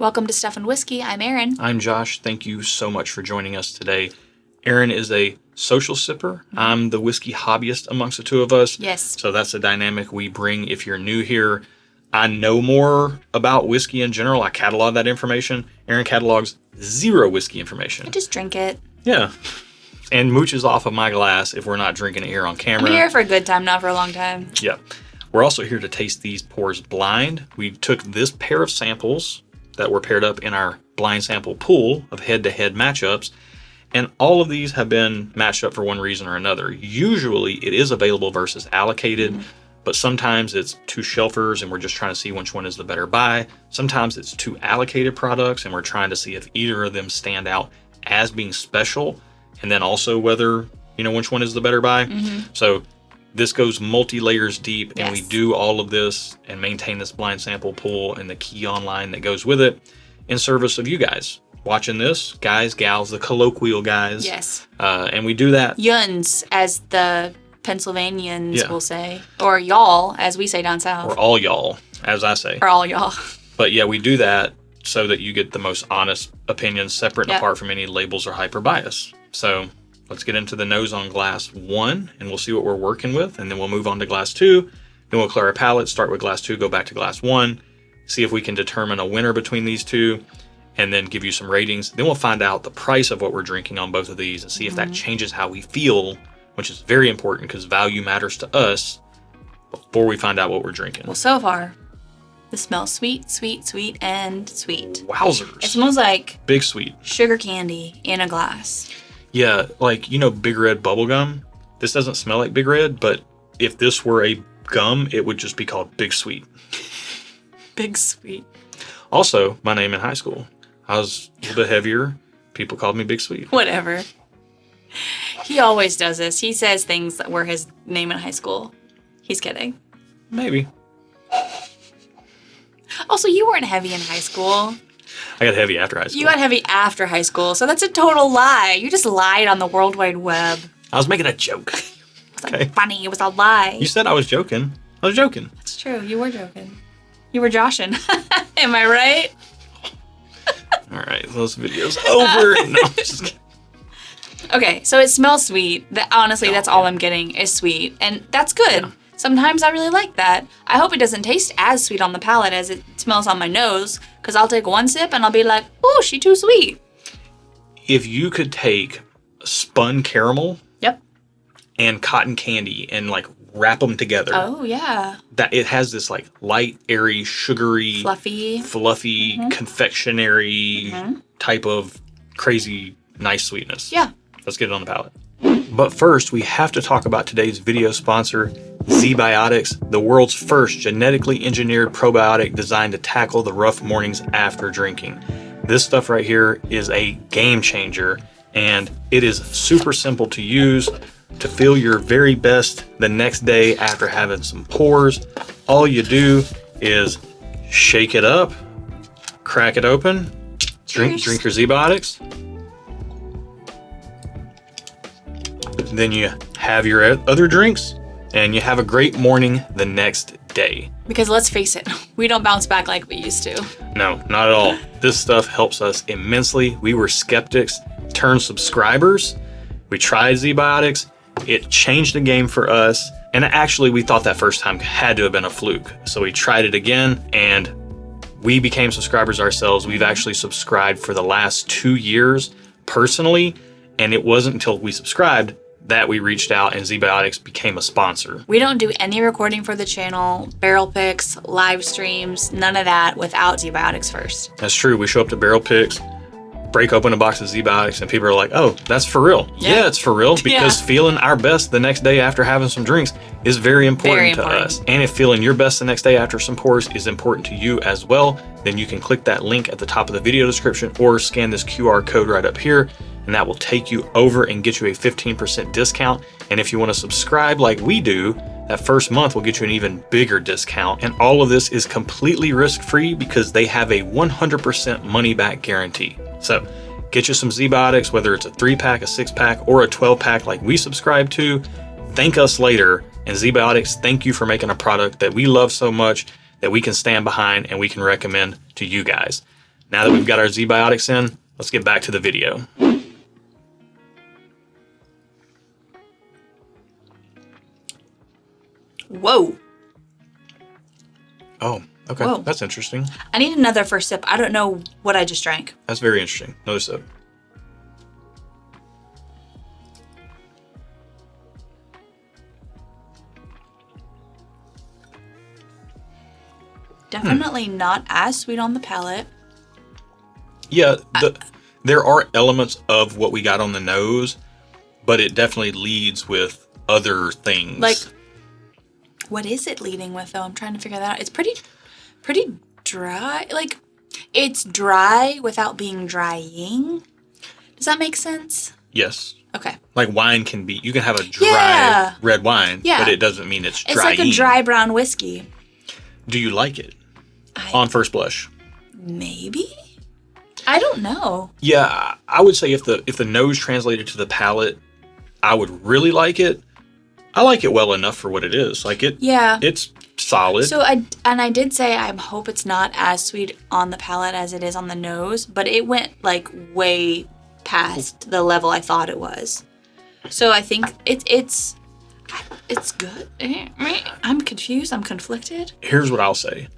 Welcome to Stuff and Whiskey. I'm Erin. I'm Josh. Thank you so much for joining us today. Erin is a social sipper. I'm the whiskey hobbyist amongst the two of us. Yes. So that's the dynamic we bring. If you're new here, I know more about whiskey in general. I catalog that information. Erin catalogs zero whiskey information. I just drink it. Yeah. And mooches off of my glass if we're not drinking it here on camera. I'm here for a good time, not for a long time. Yeah. We're also here to taste these pours blind. We took this pair of samples that were paired up in our blind sample pool of head-to-head matchups, and all of these have been matched up for one reason or another. Usually it is available versus allocated, but sometimes it's two shelfers and we're just trying to see which one is the better buy. Sometimes it's two allocated products and we're trying to see if either of them stand out as being special, and then also whether, which one is the better buy. So this goes multi-layers deep, and we do all of this and maintain this blind sample pool and the key online that goes with it in service of you guys watching this, guys, gals, the colloquial guys. Yes. And we do that. Yuns, as the Pennsylvanians will say, or y'all, as we say down south. Or all y'all, as I say. Or all y'all. But yeah, we do that so that you get the most honest opinions, separate and apart from any labels or hyper bias. So let's get into the nose on glass 1, and we'll see what we're working with, and then we'll move on to glass 2. Then we'll clear our palate, start with glass 2, go back to glass 1, see if we can determine a winner between these two, and then give you some ratings. Then we'll find out the price of what we're drinking on both of these and see if that changes how we feel, which is very important because value matters to us before we find out what we're drinking. Well, so far, this smells sweet, sweet, sweet, and sweet. Wowzers. It smells like big sweet sugar candy in a glass. Yeah, like, Big Red bubblegum. This doesn't smell like Big Red, but if this were a gum, it would just be called Big Sweet. Big Sweet. Also, my name in high school. I was a little bit heavier. People called me Big Sweet. Whatever. He always does this. He says things that were his name in high school. He's kidding. Maybe. Also, you weren't heavy in high school. I got heavy after high school. You got heavy after high school, so that's a total lie. You just lied on the World Wide Web. I was making a joke. It wasn't funny. It was a lie. You said I was joking. I was joking. That's true. You were joking. You were joshing. Am I right? All right. Those videos over. No, I'm just kidding. Okay, so it smells sweet. Honestly, that's all I'm getting is sweet. And that's good. Yeah. Sometimes I really like that. I hope it doesn't taste as sweet on the palate as it smells on my nose, because I'll take one sip and I'll be like, oh, she too sweet. If you could take spun caramel and cotton candy and wrap them together. Oh, yeah. That it has this light, airy, sugary, fluffy, confectionery type of crazy, nice sweetness. Yeah. Let's get it on the palate. But first, we have to talk about today's video sponsor, ZBiotics, the world's first genetically engineered probiotic designed to tackle the rough mornings after drinking. This stuff right here is a game changer, and it is super simple to use to feel your very best the next day after having some pours. All you do is shake it up, crack it open, drink your ZBiotics. Then you have your other drinks, and you have a great morning the next day. Because let's face it, we don't bounce back like we used to. No, not at all. This stuff helps us immensely. We were skeptics, turned subscribers. We tried ZBiotics. It changed the game for us. And actually, we thought that first time had to have been a fluke. So we tried it again, and we became subscribers ourselves. We've actually subscribed for the last 2 years personally, and it wasn't until we subscribed that we reached out and ZBiotics became a sponsor. We don't do any recording for the channel, barrel picks, live streams, none of that without ZBiotics first. That's true. We show up to barrel picks, break open a box of ZBiotics, and people are like, oh, that's for real. Yeah, it's for real, because feeling our best the next day after having some drinks is very important to us. And if feeling your best the next day after some pours is important to you as well, then you can click that link at the top of the video description or scan this QR code right up here, and that will take you over and get you a 15% discount. And if you want to subscribe like we do, that first month will get you an even bigger discount. And all of this is completely risk-free because they have a 100% money-back guarantee. So get you some ZBiotics, whether it's a 3-pack, a 6-pack, or a 12-pack like we subscribe to. Thank us later. And ZBiotics, thank you for making a product that we love so much that we can stand behind and we can recommend to you guys. Now that we've got our Z-Biotics in, let's get back to the video. Whoa. Oh, okay. Whoa. That's interesting. I need another first sip. I don't know what I just drank. That's very interesting. Another sip. Definitely not as sweet on the palate. Yeah, there are elements of what we got on the nose, but it definitely leads with other things. Like, what is it leading with, though? I'm trying to figure that out. It's pretty dry. Like, it's dry without being drying. Does that make sense? Yes. Okay. Like wine can be, you can have a dry red wine, Yeah. but it doesn't mean it's dry. It's like a dry brown whiskey. Do you like it on first blush? Maybe? I don't know. Yeah, I would say if the nose translated to the palate, I would really like it. I like it well enough for what it is. Like it. Yeah. It's solid. So I did say I hope it's not as sweet on the palate as it is on the nose, but it went like way past the level I thought it was. So I think it's good. I'm confused. I'm conflicted. Here's what I'll say.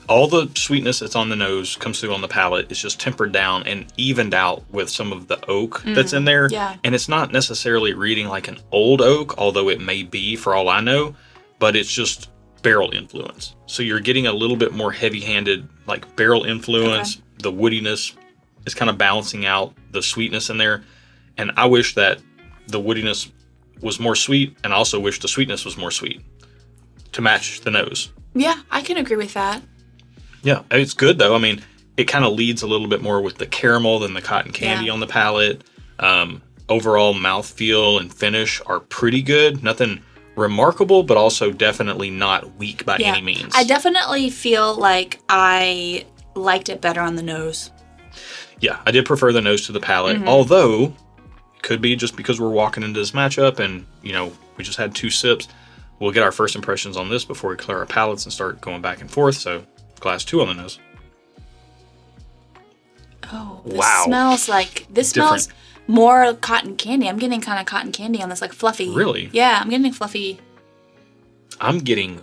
All the sweetness that's on the nose comes through on the palate. It's just tempered down and evened out with some of the oak that's in there. Yeah. And it's not necessarily reading like an old oak, although it may be for all I know, but it's just barrel influence. So you're getting a little bit more heavy-handed, like barrel influence. Okay. The woodiness is kind of balancing out the sweetness in there. And I wish that the woodiness was more sweet, and I also wish the sweetness was more sweet to match the nose. Yeah, I can agree with that. Yeah, it's good though. I mean, it kind of leads a little bit more with the caramel than the cotton candy on the palate. Overall mouthfeel and finish are pretty good. Nothing remarkable, but also definitely not weak by any means. I definitely feel like I liked it better on the nose. Yeah, I did prefer the nose to the palate, although it could be just because we're walking into this matchup and, you know, we just had 2 sips. We'll get our first impressions on this before we clear our palates and start going back and forth. So glass 2 on the nose. Oh, this smells like, smells more cotton candy. I'm getting kind of cotton candy on this, like fluffy. Really? Yeah, I'm getting fluffy. I'm getting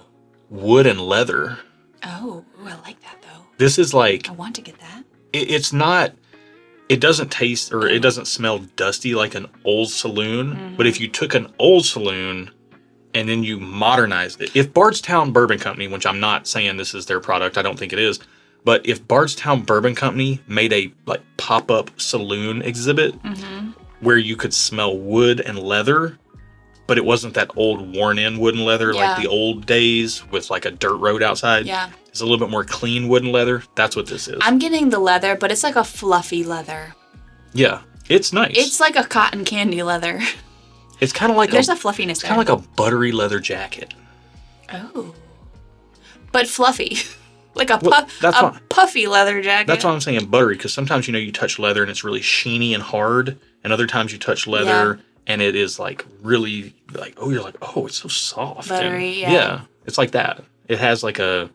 wood and leather. Oh, I like that though. This is like... I want to get that. It's not... It doesn't taste or it doesn't smell dusty like an old saloon. But if you took an old saloon and then you modernized it. If Bardstown Bourbon Company, which I'm not saying this is their product, I don't think it is, but if Bardstown Bourbon Company made a like pop-up saloon exhibit where you could smell wood and leather, but it wasn't that old worn-in wood and leather like the old days with like a dirt road outside. Yeah. It's a little bit more clean wood and leather. That's what this is. I'm getting the leather, but it's like a fluffy leather. Yeah, it's nice. It's like a cotton candy leather. It's kind of like there's a fluffiness there. Kind of like a buttery leather jacket. Oh, but fluffy, like a puffy leather jacket. That's why I'm saying buttery, because sometimes you touch leather and it's really sheeny and hard, and other times you touch leather and it is like really like you're like it's so soft. Buttery, and, yeah. It's like that. It has like a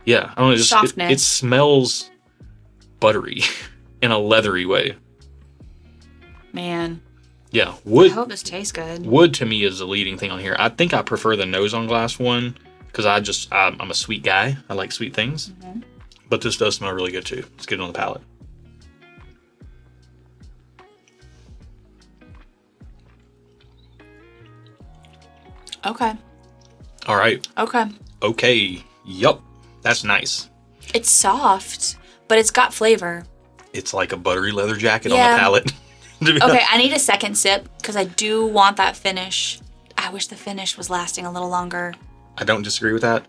I don't know, just softness. It smells buttery in a leathery way. Man. Yeah, wood. I hope this tastes good. Wood to me is the leading thing on here. I think I prefer the nose on glass one because I'm a sweet guy. I like sweet things. But this does smell really good too. Let's get it on the palate. Okay. All right. Okay. Okay. Yup. That's nice. It's soft, but it's got flavor. It's like a buttery leather jacket on the palate. Okay, I need a second sip because I do want that finish. I wish the finish was lasting a little longer. I don't disagree with that.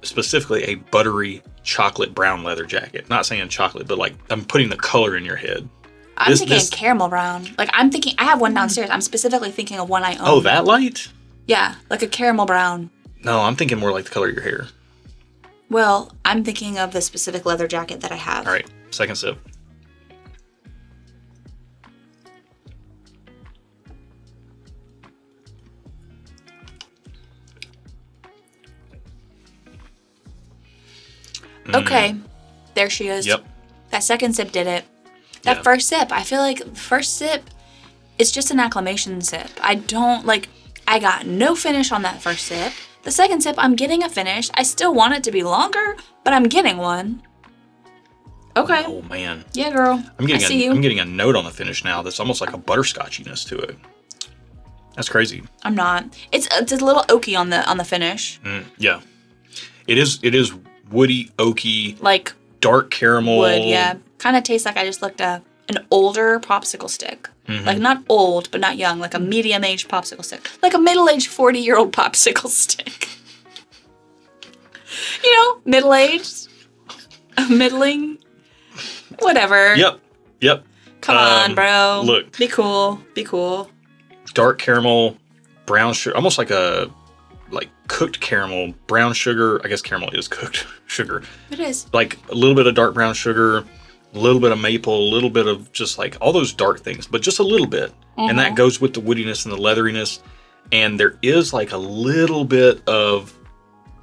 Specifically, a buttery chocolate brown leather jacket. Not saying chocolate, but like I'm putting the color in your head. I'm thinking caramel brown. Like I'm thinking, I have one downstairs. I'm specifically thinking of one I own. Oh, that light? Yeah, like a caramel brown. No, I'm thinking more like the color of your hair. Well, I'm thinking of the specific leather jacket that I have. All right, second sip. Okay, there she is. Yep. That second sip did it. That first sip, I feel like the first sip is just an acclimation sip. I got no finish on that first sip. The second sip, I'm getting a finish. I still want it to be longer, but I'm getting one. Okay. Oh, man. Yeah, girl. I'm getting a note on the finish now that's almost like a butterscotchiness to it. That's crazy. I'm not. It's a little oaky on the finish. Yeah. It is woody, oaky. Like dark caramel. Wood, yeah. Kind of tastes like I just looked at an older popsicle stick. Mm-hmm. Like not old, but not young. Like a medium-aged popsicle stick. Like a middle-aged 40-year-old popsicle stick. You know, middle-aged. Middling. Whatever. Yep. Come on, bro. Look. Be cool. Dark caramel, brown sugar, almost like cooked caramel, brown sugar. I guess caramel is cooked sugar. It is. Like a little bit of dark brown sugar, a little bit of maple, a little bit of just like all those dark things, but just a little bit. Mm-hmm. And that goes with the woodiness and the leatheriness. And there is like a little bit of,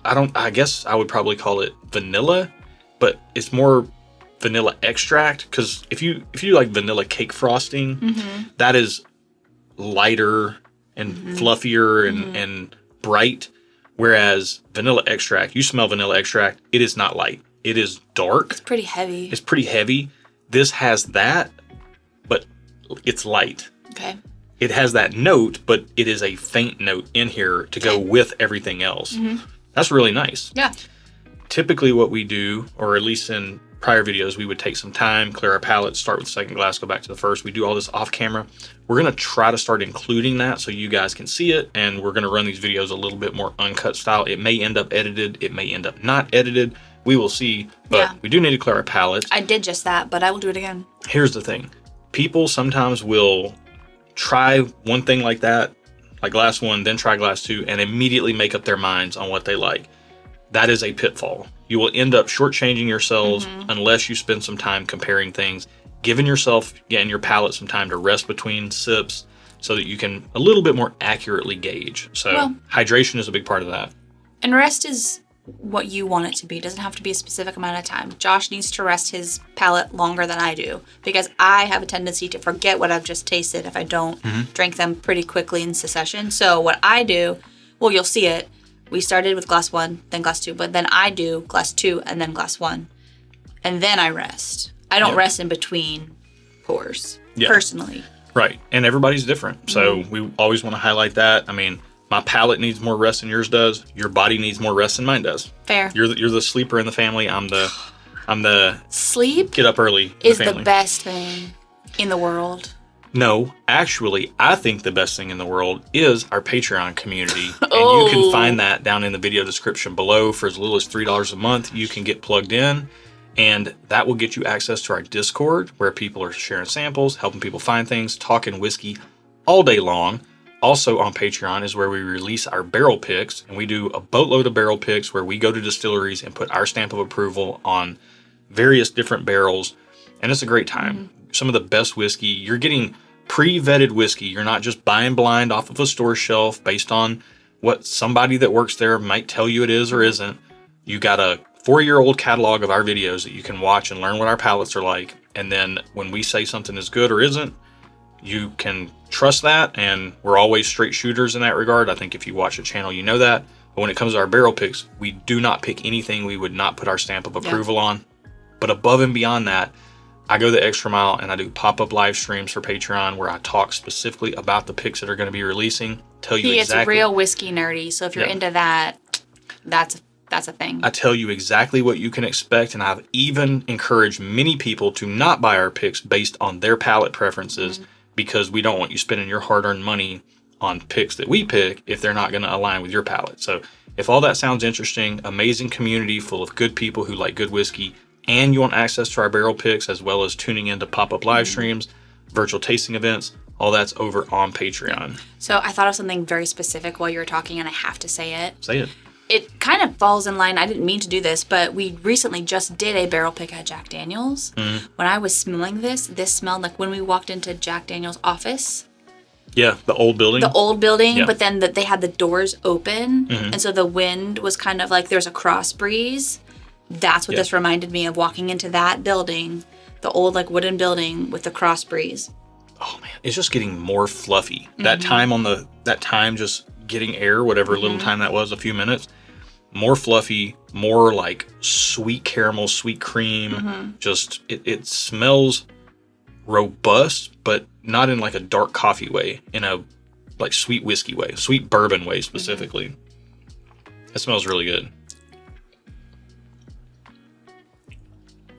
I guess I would probably call it vanilla, but it's more vanilla extract. Because if you like vanilla cake frosting, that is lighter and fluffier and bright. Whereas vanilla extract, you smell vanilla extract, it is not light. It is dark. It's pretty heavy. This has that, but it's light. Okay. It has that note, but it is a faint note in here to go with everything else. Mm-hmm. That's really nice. Yeah. Typically what we do, or at least in prior videos, we would take some time, clear our palate, start with the second glass, go back to the first. We do all this off camera. We're going to try to start including that so you guys can see it, and we're going to run these videos a little bit more uncut style. It may end up edited. It may end up not edited. We will see, but we do need to clear our palates. I did just that, but I will do it again. Here's the thing. People sometimes will try one thing like that, like glass one, then try glass two, and immediately make up their minds on what they like. That is a pitfall. You will end up shortchanging yourselves unless you spend some time comparing things, giving yourself and your palate some time to rest between sips so that you can a little bit more accurately gauge. So hydration is a big part of that. And rest is what you want it to be. It doesn't have to be a specific amount of time. Josh needs to rest his palate longer than I do because I have a tendency to forget what I've just tasted if I don't drink them pretty quickly in succession. So what I do, well, you'll see it. We started with glass one, then glass two, but then I do glass two and then glass one. And then I rest. I don't rest in between pours, personally. Right. And everybody's different. So we always want to highlight that. I mean, my palate needs more rest than yours does. Your body needs more rest than mine does. Fair. You're the sleeper in the family. I'm the sleep get up early is the best thing in the world. No, actually, I think the best thing in the world is our Patreon community. And you can find that down in the video description below. For as little as $3 a month, you can get plugged in. And that will get you access to our Discord, where people are sharing samples, helping people find things, talking whiskey all day long. Also on Patreon is where we release our barrel picks. And we do a boatload of barrel picks where we go to distilleries and put our stamp of approval on various different barrels. And it's a great time. Some of the best whiskey. You're getting pre-vetted whiskey. You're not just buying blind off of a store shelf based on what somebody that works there might tell you it is or isn't. You got a 4-year-old catalog of our videos that you can watch and learn what our palates are like. And then when we say something is good or isn't, you can trust that. And we're always straight shooters in that regard. I think if you watch the channel, you know that. But when it comes to our barrel picks, we do not pick anything we would not put our stamp of approval on. But above and beyond that, I go the extra mile and I do pop-up live streams for Patreon where I talk specifically about the picks that are going to be releasing. Tell you exactly. It's real whiskey nerdy, so if you're into that, that's a thing. I tell you exactly what you can expect, and I've even encouraged many people to not buy our picks based on their palate preferences because we don't want you spending your hard-earned money on picks that we pick if they're not going to align with your palate. So if all that sounds interesting, amazing community full of good people who like good whiskey, and you want access to our barrel picks as well as tuning into pop-up live streams, virtual tasting events, all that's over on Patreon. So I thought of something very specific while you were talking, and I have to say it. Say it. It kind of falls in line. I didn't mean to do this, but we recently just did a barrel pick at Jack Daniel's. When I was smelling this smelled like when we walked into Jack Daniel's office. Yeah, the old building. But then they had the doors open, and so the wind was kind of like there's a cross breeze. That's what this reminded me of, walking into that building the old like wooden building with the cross breeze. Oh man, it's just getting more fluffy. That time just getting air, whatever little time that was, a few minutes, more fluffy, more like sweet caramel, sweet cream. Just it smells robust, but not in like a dark coffee way, in a like sweet whiskey way, sweet bourbon way specifically. It smells really good.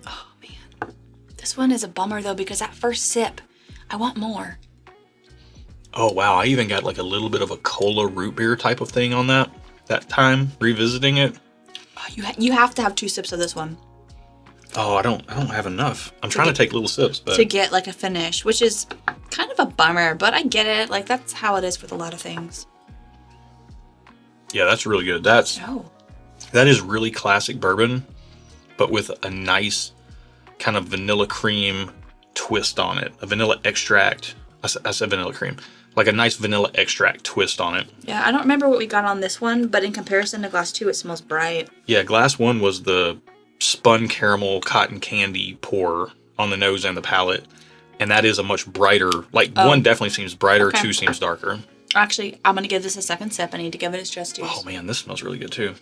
Oh man, this one is a bummer though, because that first sip, I want more. Oh wow, I even got like a little bit of a cola root beer type of thing on that time, revisiting it. Oh, you have to have 2 sips of this one. Oh, I don't have enough. I'm trying to take little sips, but to get like a finish, which is kind of a bummer, but I get it. Like that's how it is with a lot of things. Yeah, that's really good. That is really classic bourbon, but with a nice kind of vanilla cream twist on it. A vanilla extract. I said vanilla cream. Like a nice vanilla extract twist on it. Yeah, I don't remember what we got on this one, but in comparison to glass 2, it smells bright. Yeah, glass 1 was the spun caramel cotton candy pour on the nose and the palate. And that is a much brighter, like 1 definitely seems brighter, 2 seems darker. Actually, I'm going to give this a second sip. I need to give it its just dues. Oh man, this smells really good too.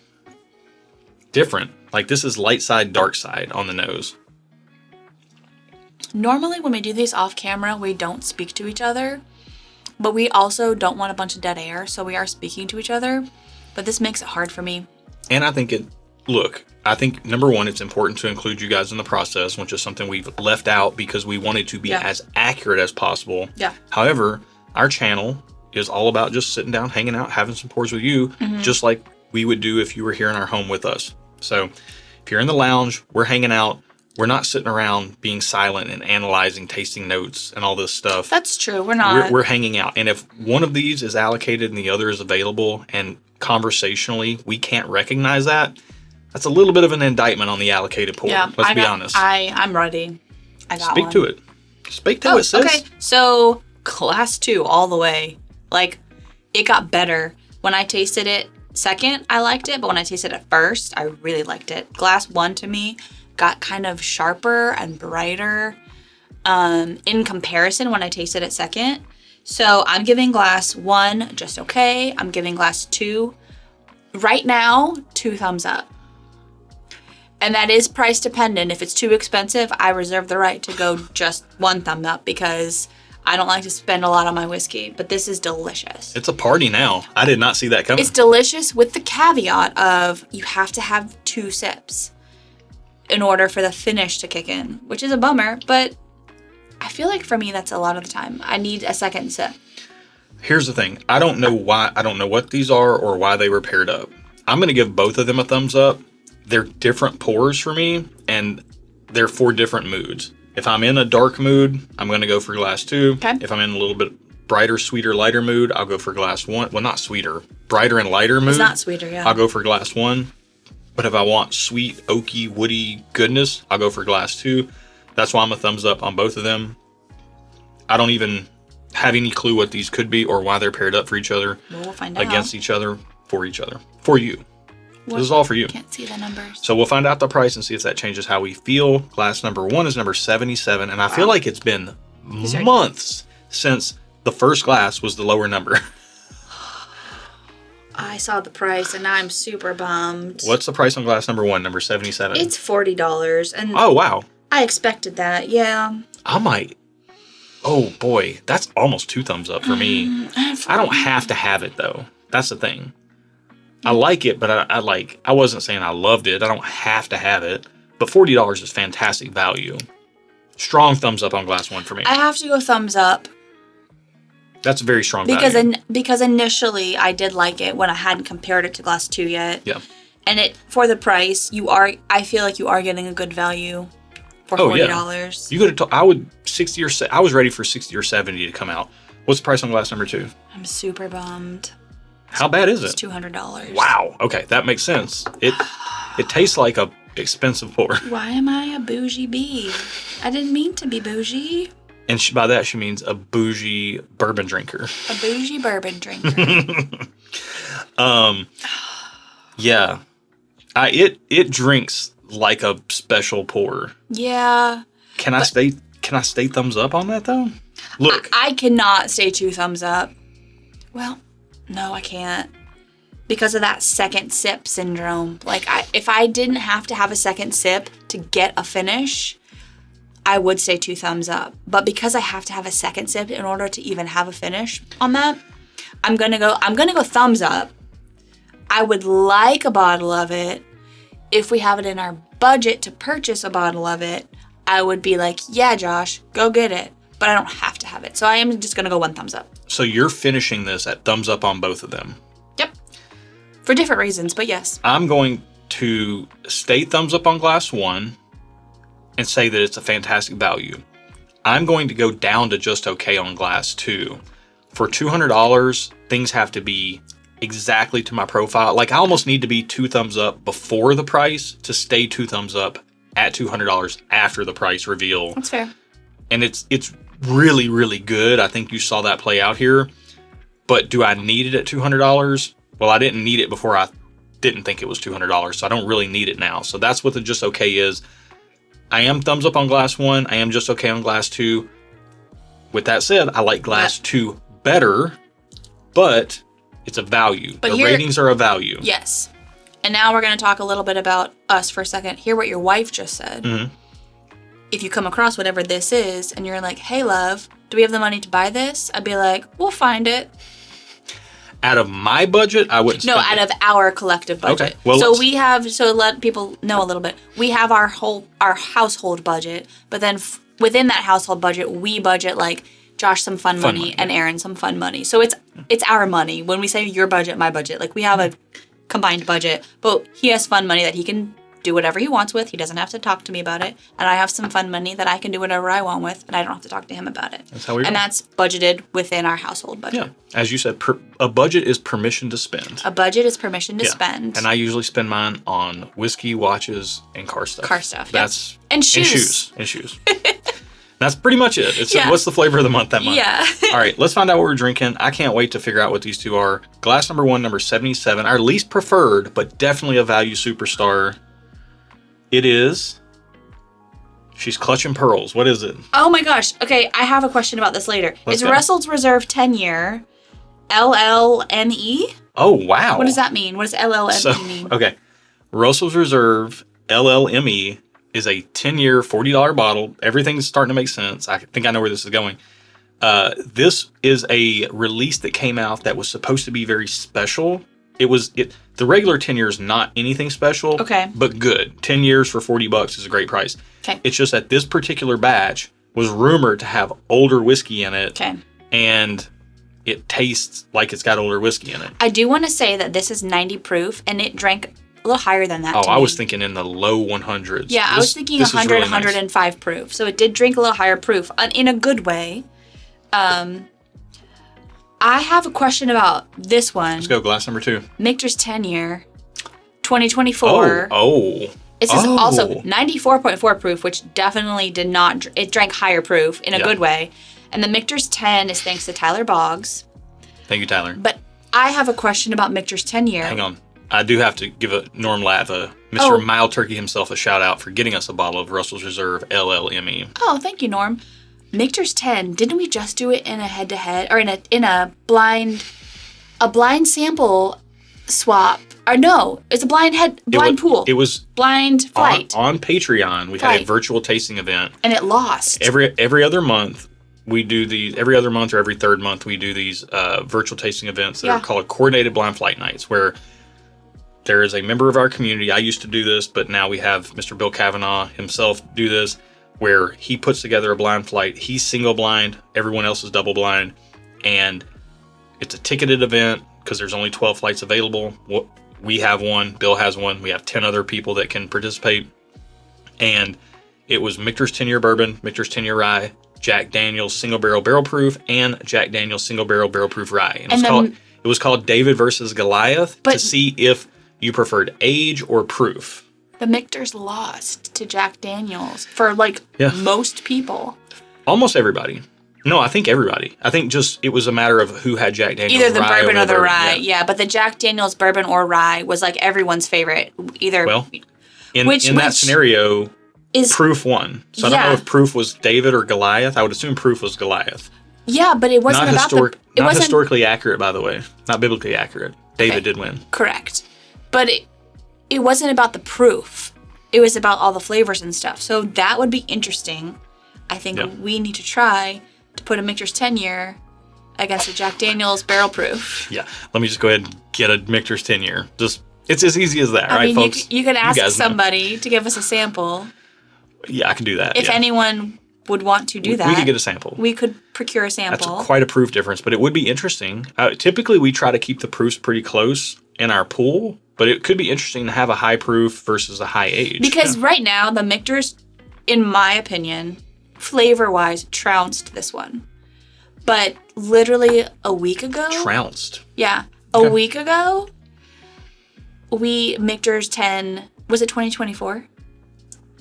Different. Like this is light side, dark side on the nose. Normally when we do these off camera, we don't speak to each other. But we also don't want a bunch of dead air, so we are speaking to each other. But this makes it hard for me. And I think I think number 1, it's important to include you guys in the process, which is something we've left out because we wanted to be as accurate as possible. Yeah. However, our channel is all about just sitting down, hanging out, having some pours with you, just like we would do if you were here in our home with us. So if you're in the lounge, we're hanging out. We're not sitting around being silent and analyzing, tasting notes and all this stuff. That's true. We're not. We're hanging out. And if one of these is allocated and the other is available and conversationally we can't recognize that, that's a little bit of an indictment on the allocated pour. Yeah, Let's be honest. I'm ready. I got Speak one. to it. Speak to it, sis. Okay, so class 2 all the way. Like, it got better. When I tasted it second, I liked it. But when I tasted it first, I really liked it. Glass 1 to me got kind of sharper and brighter in comparison when I tasted it second. So I'm giving glass 1 just okay. I'm giving glass 2 right now 2 thumbs up. And that is price dependent. If it's too expensive, I reserve the right to go just 1 thumb up because I don't like to spend a lot on my whiskey. But this is delicious. It's a party now. I did not see that coming. It's delicious with the caveat of you have to have 2 sips in order for the finish to kick in, which is a bummer, but I feel like for me that's a lot of the time. I need a second sip. Here's the thing. I don't know what these are or why they were paired up. I'm going to give both of them a thumbs up. They're different pours for me, and they're for different moods. If I'm in a dark mood, I'm going to go for glass 2. Okay. If I'm in a little bit brighter, sweeter, lighter mood, I'll go for glass 1. Well, not sweeter. Brighter and lighter mood. It's not sweeter, yeah. I'll go for glass 1. But if I want sweet, oaky, woody goodness, I'll go for glass 2. That's why I'm a thumbs up on both of them. I don't even have any clue what these could be or why they're paired up for each other. Well, we'll find out. Against each other, for each other. For you. This is all for you. Can't see the numbers. So we'll find out the price and see if that changes how we feel. Glass number 1 is number 77. And I feel like it's been months since the first glass was the lower number. I saw the price and I'm super bummed. What's the price on glass number 1, number 77? It's $40. And oh, wow. I expected that, yeah. I might. Oh, boy. That's almost 2 thumbs up for me. I don't have to have it, though. That's the thing. I like it, but I wasn't saying I loved it. I don't have to have it. But $40 is fantastic value. Strong thumbs up on glass 1 for me. I have to go thumbs up. That's a very strong value. Because initially I did like it when I hadn't compared it to glass 2 yet. Yeah. And for the price, I feel like you are getting a good value for $40. Yeah. You could have I was ready for 60 or 70 to come out. What's the price on glass number 2? I'm super bummed. How bad is It's it? $200. Wow. Okay, that makes sense. It tastes like a expensive pour. Why am I a bougie bee? I didn't mean to be bougie. And by that she means a bougie bourbon drinker. A bougie bourbon drinker. Yeah. It drinks like a special pour. Yeah. Can I stay thumbs up on that though? Look, I cannot stay 2 thumbs up. Well, no, I can't. Because of that second sip syndrome. Like, if I didn't have to have a second sip to get a finish, I would say 2 thumbs up. But because I have to have a second sip in order to even have a finish on that, I'm gonna go thumbs up. I would like a bottle of it. If we have it in our budget to purchase a bottle of it, I would be like, yeah, Josh, go get it. But I don't have to have it. So I am just gonna go 1 thumbs up. So you're finishing this at thumbs up on both of them. Yep. For different reasons, but yes. I'm going to stay thumbs up on glass 1 and say that it's a fantastic value. I'm going to go down to just okay on glass 2. For $200, things have to be exactly to my profile. Like, I almost need to be 2 thumbs up before the price to stay 2 thumbs up at $200 after the price reveal. That's fair. And it's really, really good. I think you saw that play out here. But do I need it at $200? Well, I didn't need it before I didn't think it was $200, so I don't really need it now. So that's what the just okay is. I am thumbs up on glass 1. I am just okay on glass 2. With that said, I like glass 2 better, but it's a value. But the ratings are a value. Yes. And now we're going to talk a little bit about us for a second. Hear what your wife just said. Mm-hmm. If you come across whatever this is and you're like, hey, love, do we have the money to buy this? I'd be like, we'll find it. Out of my budget, I wouldn't spend out of our collective budget. Okay. Well, so let people know a little bit. We have our household budget, but then within that household budget, we budget like Josh some fun money and Aaron some fun money. So it's our money. When we say your budget, my budget, like we have a combined budget, but he has fun money that he can do whatever he wants with. He doesn't have to talk to me about it. And I have some fun money that I can do whatever I want with, and I don't have to talk to him about it. That's how we roll. And that's budgeted within our household budget. Yeah. As you said, a budget is permission to spend. A budget is permission to spend. And I usually spend mine on whiskey, watches, and car stuff. That's and shoes. And shoes. That's pretty much it. It's what's the flavor of the month that month? Yeah. All right, let's find out what we're drinking. I can't wait to figure out what these two are. Glass number 1, number 77, our least preferred, but definitely a value superstar. It is. She's clutching pearls. What is it? Oh my gosh. Okay, I have a question about this later. It's Russell's Reserve 10-year LLME. Oh, wow. What does that mean? What does LLME mean? Okay. Russell's Reserve LLME is a 10-year, $40 bottle. Everything's starting to make sense. I think I know where this is going. This is a release that came out that was supposed to be very special. The regular 10 years not anything special, but good. 10 years for $40 is a great price. Okay. It's just that this particular batch was rumored to have older whiskey in it. Okay. And it tastes like it's got older whiskey in it. I do want to say that this is 90 proof, and it drank a little higher than that. I was thinking in the low 100s. Yeah, I was thinking 100, really 105 proof. So it did drink a little higher proof in a good way. I have a question about this one. Let's go, glass number 2. Michter's 10-year, 2024. This is also 94.4 proof, which definitely did not. It drank higher proof in a good way. And the Michter's 10 is thanks to Tyler Boggs. Thank you, Tyler. But I have a question about Michter's 10-year. Hang on. I do have to give Norm Latva, Mr. Mild Turkey himself, a shout out for getting us a bottle of Russell's Reserve LLME. Oh, thank you, Norm. Michter's 10, didn't we just do it in a head-to-head, or in a blind sample swap? Or no, it's a blind pool. It was blind flight. On Patreon, we had a virtual tasting event. And it lost. Every other month, we do these, every other month or every third month, we do these virtual tasting events that are called Coordinated Blind Flight Nights, where there is a member of our community. I used to do this, but now we have Mr. Bill Kavanaugh himself do this, where he puts together a blind flight. He's single blind, everyone else is double blind, and it's a ticketed event because there's only 12 flights available. We have one, Bill has one, we have 10 other people that can participate, and it was Michter's 10-year bourbon, Michter's 10-year rye, Jack Daniel's single barrel proof, and Jack Daniel's single barrel proof rye. And it was called David versus Goliath to see if you preferred age or proof. The Michter's lost to Jack Daniel's for most people. Almost everybody. No, I think everybody. I think just it was a matter of who had Jack Daniel's either the rye bourbon or the rye. Yeah, but the Jack Daniel's bourbon or rye was like everyone's favorite. Either in that scenario, Proof won. So I don't know if Proof was David or Goliath. I would assume Proof was Goliath. Yeah, but it wasn't not historically accurate, by the way. Not biblically accurate. David did win. Correct. But it wasn't about the proof. It was about all the flavors and stuff. So that would be interesting. I think we need to try to put a Michter's 10-year against a Jack Daniel's barrel proof. Yeah. Let me just go ahead and get a Michter's 10-year. It's as easy as that, right, folks? You could ask somebody to give us a sample. Yeah, I can do that. If anyone would want to do that. We could get a sample. We could procure a sample. That's quite a proof difference, but it would be interesting. Typically, we try to keep the proofs pretty close in our pool, but it could be interesting to have a high proof versus a high age. Because right now, the Michter's, in my opinion, flavor-wise, trounced this one. But literally a week ago... Trounced? Yeah. A week ago, Michter's 10... Was it 2024?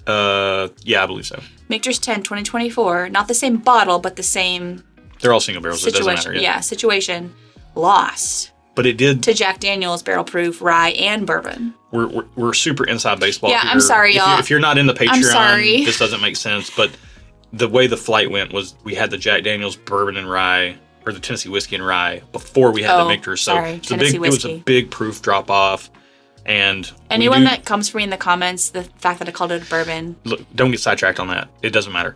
Yeah, I believe so. Michter's 10 2024, not the same bottle, but the same... They're all single barrels, it doesn't matter. Yeah, situation. Lost. But it did... To Jack Daniel's barrel proof, rye, and bourbon. We're super inside baseball here. Yeah, I'm sorry, y'all. If you're not in the Patreon, this doesn't make sense. But the way the flight went was we had the Jack Daniel's bourbon and rye, or the Tennessee whiskey and rye, before we had the Michter's. So it was a big proof drop-off. And anyone that comes for me in the comments, the fact that I called it a bourbon. Look, don't get sidetracked on that. It doesn't matter.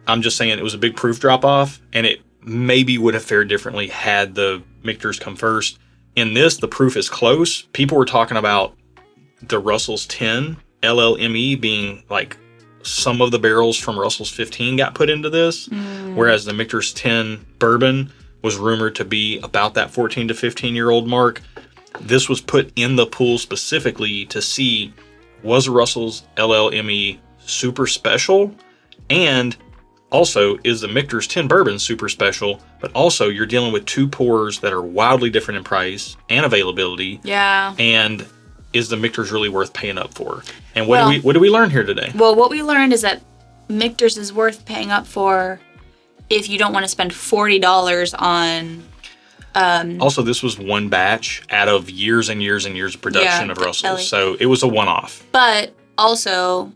I'm just saying it was a big proof drop-off, and it maybe would have fared differently had the Michter's come first. In this, the proof is close. People were talking about the Russell's 10 LLME being like some of the barrels from Russell's 15 got put into this, whereas the Michter's 10 bourbon was rumored to be about that 14 to 15-year-old mark. This was put in the pool specifically to see, was Russell's LLME super special? And also, is the Michter's 10 bourbon super special? But also, you're dealing with two pours that are wildly different in price and availability. Yeah. And is the Michter's really worth paying up for? And what do we learn here today? Well, what we learned is that Michter's is worth paying up for if you don't want to spend $40 on... also, this was one batch out of years and years and years of production of Russell's, so it was a one-off. But also,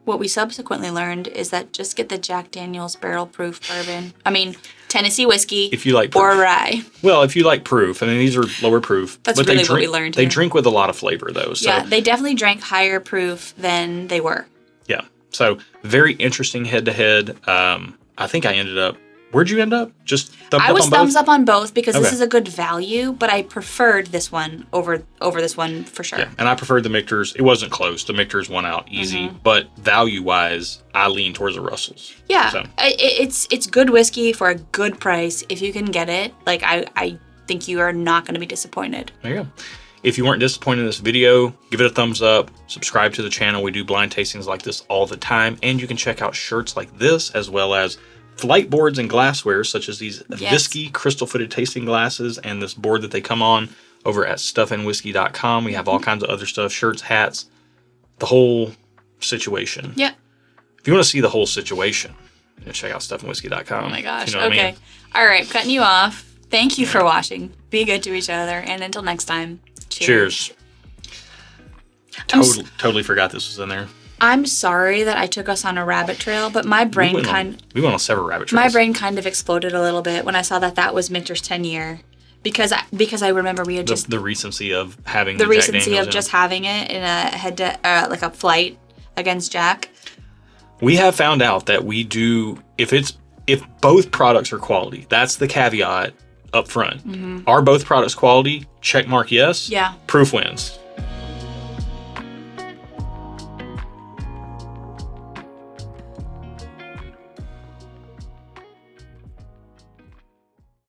what we subsequently learned is that just get the Jack Daniel's barrel proof bourbon. I mean, Tennessee whiskey if you like proof. Or rye. Well, if you like proof, I mean, these are lower proof. That's really what we learned They here. drink with a lot of flavor, though. So. Yeah, they definitely drank higher proof than they were. Yeah, so very interesting head-to-head. I think I ended up... Where'd you end up? Just thumbs up on both? I was thumbs up on both because this is a good value, but I preferred this one over this one for sure. Yeah, and I preferred the Michter's. It wasn't close. The Michter's won out easy, but value-wise, I lean towards the Russell's. Yeah, so. It's good whiskey for a good price. If you can get it, like I think you are not going to be disappointed. There you go. If you weren't disappointed in this video, give it a thumbs up, subscribe to the channel. We do blind tastings like this all the time, and you can check out shirts like this as well as flight boards and glassware such as these Whiskey crystal-footed tasting glasses and this board that they come on over at stuffandwhiskey.com. We have all kinds of other stuff, shirts, hats, the whole situation. Yeah. If you want to see the whole situation, you can check out stuffandwhiskey.com. Oh my gosh. You know what I mean? All right, cutting you off. Thank you for watching. Be good to each other, and until next time, cheers. Totally forgot this was in there. I'm sorry that I took us on a rabbit trail, but my brain we went on several rabbit trails. My brain kind of exploded a little bit when I saw that was Michter's 10-year, because I remember we had the recency of having the recency of just having it in a like a flight against Jack. We have found out that we do if both products are quality. That's the caveat up front. Are both products quality? Check mark yes. Yeah. Proof wins.